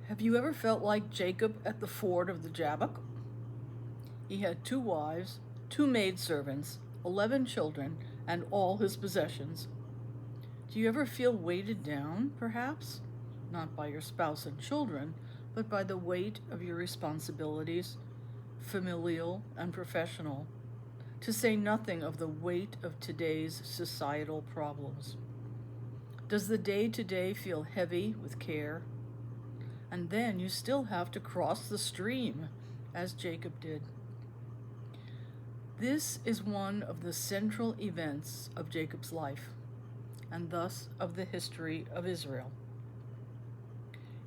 Have you ever felt like Jacob at the ford of the Jabbok? He had 2 wives, 2 maidservants, 11 children, and all his possessions. Do you ever feel weighted down, perhaps? Not by your spouse and children, but by the weight of your responsibilities, familial and professional, to say nothing of the weight of today's societal problems. Does the day-to-day feel heavy with care? And then you still have to cross the stream, as Jacob did. This is one of the central events of Jacob's life, and thus of the history of Israel.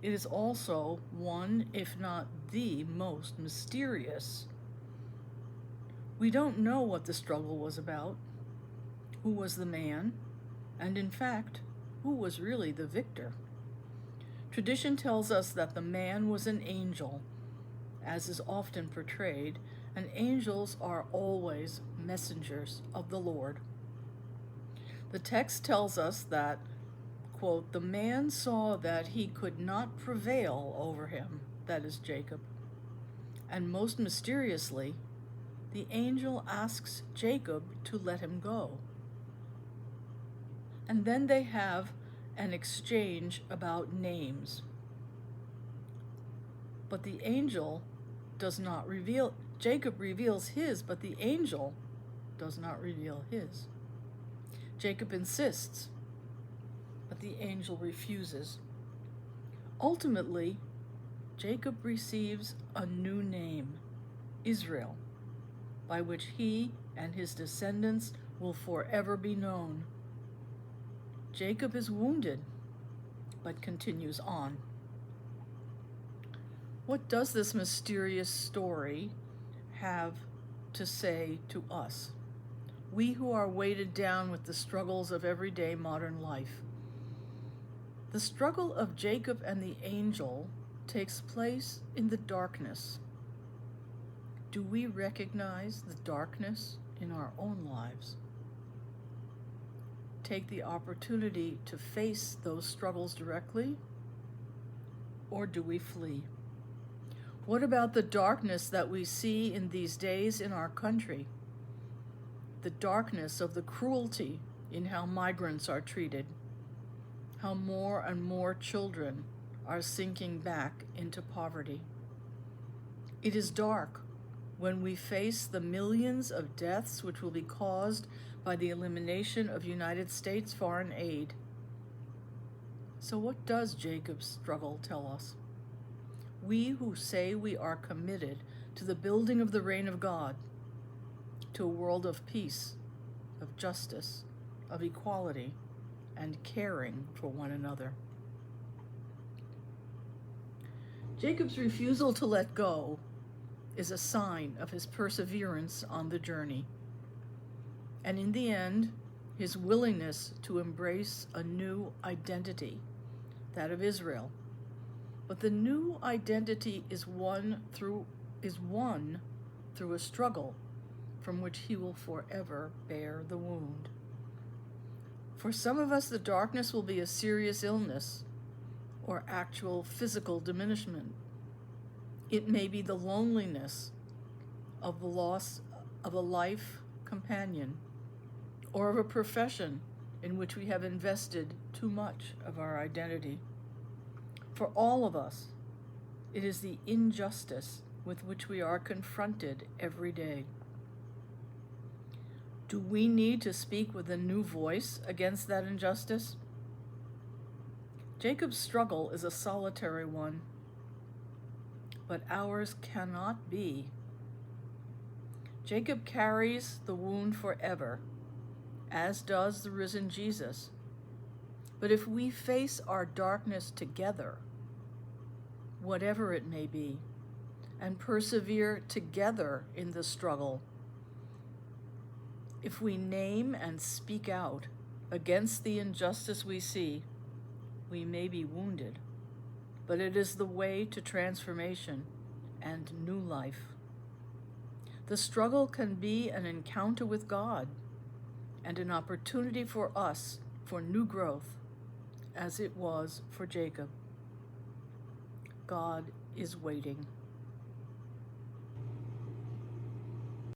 It is also one, if not the most mysterious. We don't know what the struggle was about, who was the man, and in fact, who was really the victor. Tradition tells us that the man was an angel, as is often portrayed, and angels are always messengers of the Lord. The text tells us that, quote, the man saw that he could not prevail over him, that is Jacob, and most mysteriously, the angel asks Jacob to let him go. And then they have an exchange about names. But the angel does not reveal, Jacob reveals his, but the angel does not reveal his. Jacob insists, but the angel refuses. Ultimately, Jacob receives a new name, Israel, by which he and his descendants will forever be known. Jacob is wounded, but continues on. What does this mysterious story have to say to us, we who are weighted down with the struggles of everyday modern life? The struggle of Jacob and the angel takes place in the darkness. Do we recognize the darkness in our own lives? Take the opportunity to face those struggles directly, or do we flee? What about the darkness that we see in these days in our country? The darkness of the cruelty in how migrants are treated, how more and more children are sinking back into poverty. It is dark when we face the millions of deaths which will be caused by the elimination of United States foreign aid. So what does Jacob's struggle tell us? We who say we are committed to the building of the reign of God, to a world of peace, of justice, of equality, and caring for one another. Jacob's refusal to let go is a sign of his perseverance on the journey. And in the end, his willingness to embrace a new identity, that of Israel. But the new identity is won through a struggle from which he will forever bear the wound. For some of us, the darkness will be a serious illness or actual physical diminishment. It may be the loneliness of the loss of a life companion, or of a profession in which we have invested too much of our identity. For all of us, it is the injustice with which we are confronted every day. Do we need to speak with a new voice against that injustice? Jacob's struggle is a solitary one, but ours cannot be. Jacob carries the wound forever, as does the risen Jesus. But if we face our darkness together, whatever it may be, and persevere together in the struggle, if we name and speak out against the injustice we see, we may be wounded, but it is the way to transformation and new life. The struggle can be an encounter with God and an opportunity for us for new growth, as it was for Jacob. God is waiting.